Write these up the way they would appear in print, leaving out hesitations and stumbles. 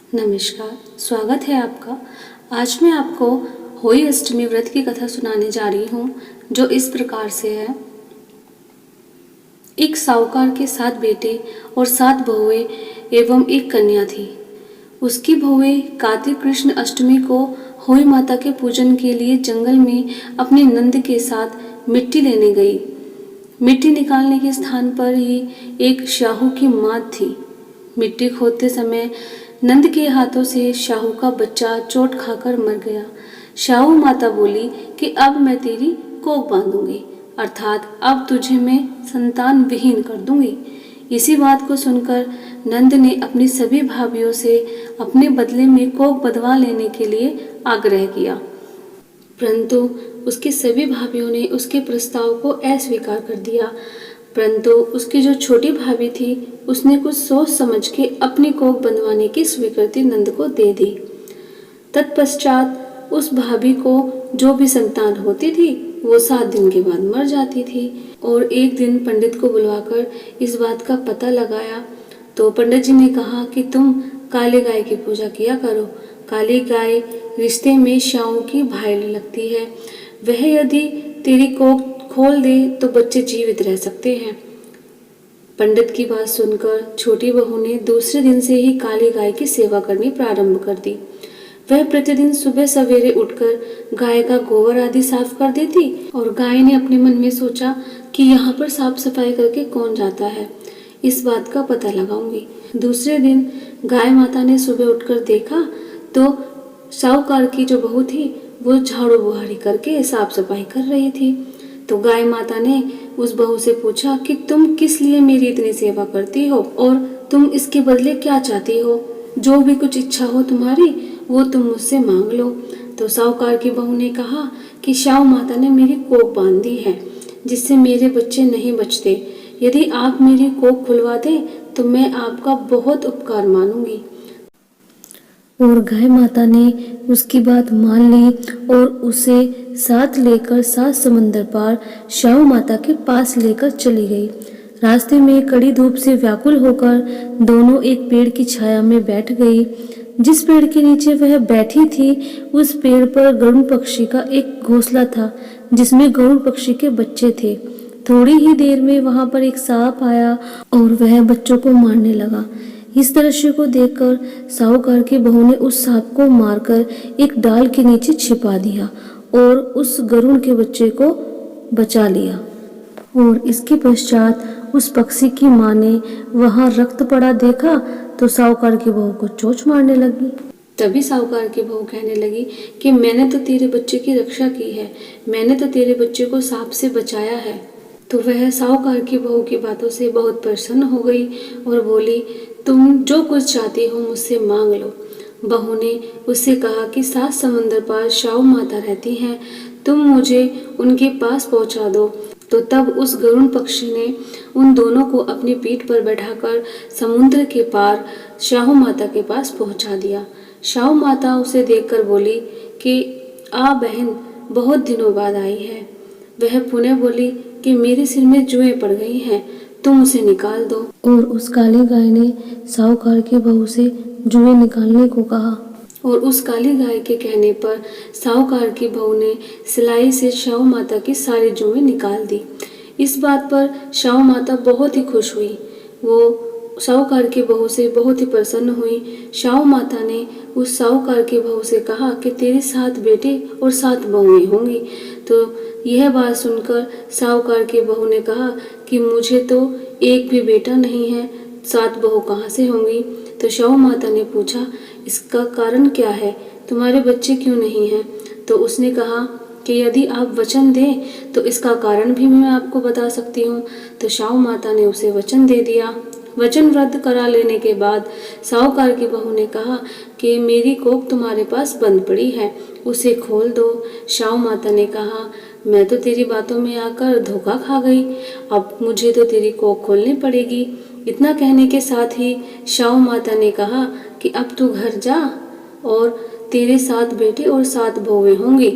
नमस्कार, स्वागत है आपका। आज मैं आपको होली अष्टमी व्रत की कथा सुनाने जा रही हूँ, जो इस प्रकार से है। एक साहूकार के 7 बेटे और 7 बहुएं एवं एक कन्या थी। उसकी बहुएं कार्तिक कृष्ण अष्टमी को होली माता के पूजन के लिए जंगल में अपने नंद के साथ मिट्टी लेने गई। मिट्टी निकालने के स्थान पर ही एक शाहू की माँ थी। मिट्टी खोदते समय नंद के हाथों से शाहू का बच्चा चोट खाकर मर गया। शाहू माता बोली कि अब मैं तेरी कोख बांधूंगी, अर्थात अब तुझे मैं संतान विहीन कर दूंगी। इसी बात को सुनकर नंद ने अपनी सभी भाभियों से अपने बदले में कोख बंधवा लेने के लिए आग्रह किया, परंतु उसकी सभी भाभियों ने उसके प्रस्ताव को अस्वीकार कर दिया। परंतु उसकी जो छोटी भाभी थी, उसने कुछ सोच समझ के अपनी कोख बंधवाने की स्वीकृति नंद को दे दी। तत्पश्चात उस भाभी को जो भी संतान होती थी, वो 7 दिन के बाद मर जाती थी। और एक दिन पंडित को बुलवाकर इस बात का पता लगाया तो पंडित जी ने कहा कि तुम काली गाय की पूजा किया करो। काली गाय रिश्ते में शाहू की भाई लगती है। वह यदि तेरी कोख खोल दे तो बच्चे जीवित रह सकते हैं। पंडित की बात सुनकर छोटी बहू ने दूसरे दिन से ही काली गाय की सेवा करनी प्रारंभ कर दी। वह प्रतिदिन सुबह सवेरे उठकर गाय का गोबर आदि साफ कर देती और गाय ने अपने मन में सोचा कि यहाँ पर साफ सफाई करके कौन जाता है, इस बात का पता लगाऊंगी। दूसरे दिन गाय माता ने सुबह उठकर देखा तो साहूकार की जो बहू थी वो झाड़ू बुहारी करके साफ सफाई कर रही थी। तो गाय माता ने उस बहू से पूछा कि तुम किस लिए मेरी इतनी सेवा करती हो और तुम इसके बदले क्या चाहती हो? जो भी कुछ इच्छा हो तुम्हारी वो तुम मुझसे मांग लो। तो साहूकार की बहू ने कहा कि शाहू माता ने मेरी कोख बांध दी है, जिससे मेरे बच्चे नहीं बचते। यदि आप मेरी कोख खुलवा दें तो मैं आपका बहुत उपकार मानूंगी। और गाय माता ने उसकी बात मान ली और उसे साथ लेकर 7 समंदर पार शाहू माता के पास लेकर चली गई। रास्ते में कड़ी धूप से व्याकुल होकर दोनों एक पेड़ की छाया में बैठ गई। जिस पेड़ के नीचे वह बैठी थी, उस पेड़ पर गरुड़ पक्षी का एक घोंसला था, जिसमें गरुड़ पक्षी के बच्चे थे। थोड़ी ही देर में वहां पर एक सांप आया और वह बच्चों को मारने लगा। इस दृश्य को देखकर साहूकार की बहू ने उस सांप को मारकर एक डाल के नीचे छिपा दिया और उस गरुड़ के बच्चे को बचा लिया। और इसके पश्चात उस पक्षी की माँ ने वहां रक्त पड़ा देखा तो साहूकार की बहू को चोंच मारने लगी। तभी साहूकार की बहू कहने लगी कि मैंने तो तेरे बच्चे की रक्षा की है, मैंने तो तेरे बच्चे को सांप से बचाया है। तो वह साहूकार की बहू की बातों से बहुत प्रसन्न हो गई और बोली, तुम जो कुछ चाहती हो मुझसे मांग लो। बहू ने उससे कहा कि 7 समंदर पार शाहू माता रहती हैं, तुम मुझे उनके पास पहुंचा दो। तो तब उस गरुड़ पक्षी ने उन दोनों को अपनी पीठ पर बैठाकर समुद्र के पार शाहू माता के पास पहुंचा दिया। शाहू माता उसे देखकर बोली कि आ बहन, बहुत दिनों बाद आई है। वह पुनः बोली कि मेरे सिर में जुएं पड़ गई हैं, तुम उसे निकाल दो। और उस काली गाय ने साहूकार की बहू से जुएं निकालने को कहा और उस काली गाय के कहने पर साहूकार की बहू ने सिलाई से शाहू माता की सारी जुएं निकाल दी। इस बात पर शाहू माता बहुत ही खुश हुई। वो साहूकार की बहू से बहुत ही प्रसन्न हुई। शाहू माता ने उस साहूकार की बहू से कहा कि तेरे 7 बेटे और 7 बहुएं होंगी। तो यह बात सुनकर साहूकार की बहू ने कहा कि मुझे तो एक भी बेटा नहीं है, 7 बहू कहाँ से होंगी? तो शाहू माता ने पूछा, इसका कारण क्या है, तुम्हारे बच्चे क्यों नहीं हैं? तो उसने कहा कि यदि आप वचन दें तो इसका कारण भी मैं आपको बता सकती हूँ। तो शाहू माता ने उसे वचन दे दिया। वचन रद्द करा लेने के बाद साहूकार की बहू ने कहा कि मेरी कोख तुम्हारे पास बंद पड़ी है, उसे खोल दो। शाहू माता ने कहा, मैं तो तेरी बातों में आकर धोखा खा गई, अब मुझे तो तेरी कोख खोलनी पड़ेगी। इतना कहने के साथ ही शाहू माता ने कहा कि अब तू घर जा और तेरे 7 बेटे और 7 बहुएं होंगी।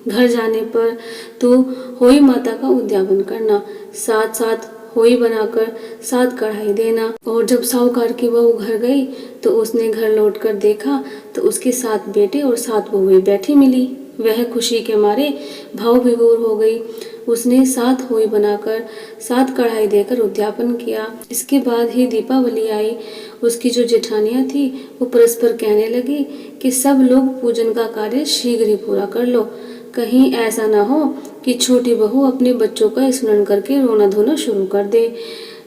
घर जाने पर तू होई माता का उद्यापन करना, 7-7 होई बनाकर 7 कढ़ाई देना। और जब साहूकार की बहू घर गई तो उसने घर लौटकर देखा तो उसके 7 बेटे और 7 बहुएं बैठी मिली। वह खुशी के मारे भाव विभोर हो गई। उसने 7 होई बनाकर 7 कढ़ाई देकर उद्यापन किया। इसके बाद ही दीपावली आई। उसकी जो जेठानियां थी वो परस्पर कहने लगी कि सब लोग पूजन का कार्य शीघ्र ही पूरा कर लो, कहीं ऐसा ना हो कि छोटी बहू अपने बच्चों का स्मरण करके रोना धोना शुरू कर दे,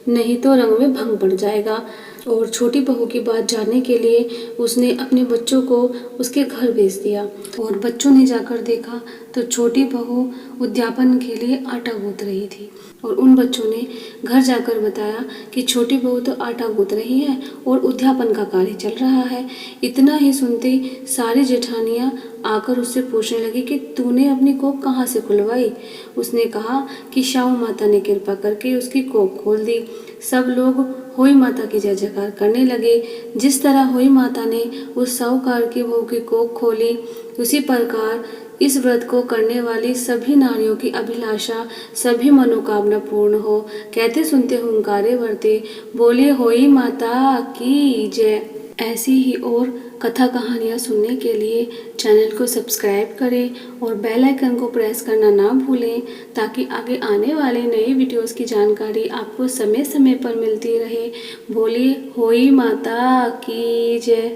नहीं तो रंग में भंग पड़ जाएगा। और छोटी बहू की बात जानने के लिए उसने अपने बच्चों को उसके घर भेज दिया। और बच्चों ने जाकर देखा तो छोटी बहू उद्यापन के लिए आटा गूंथ रही थी। और उन बच्चों ने घर जाकर बताया कि छोटी बहू तो आटा गूंथ रही है और उद्यापन का कार्य चल रहा है। इतना ही सुनते सारी जेठानियां आकर उससे पूछने लगी कि तूने अपनी कोख कहाँ से खुलवाई। उसने कहा कि शाहू माता ने कृपा करके उसकी कोख खोल दी। सब लोग होई माता की जय जयकार करने लगे। जिस तरह होई माता ने उस साहूकार की बहू की कोख खोली, उसी प्रकार इस व्रत को करने वाली सभी नारियों की अभिलाषा, सभी मनोकामना पूर्ण हो। कहते सुनते हुंकारे भरते बोले होई माता की जय। ऐसी ही और कथा कहानियाँ सुनने के लिए चैनल को सब्सक्राइब करें और बेल आइकन को प्रेस करना ना भूलें, ताकि आगे आने वाले नए वीडियोस की जानकारी आपको समय समय पर मिलती रहे। बोलिए होई माता की जय।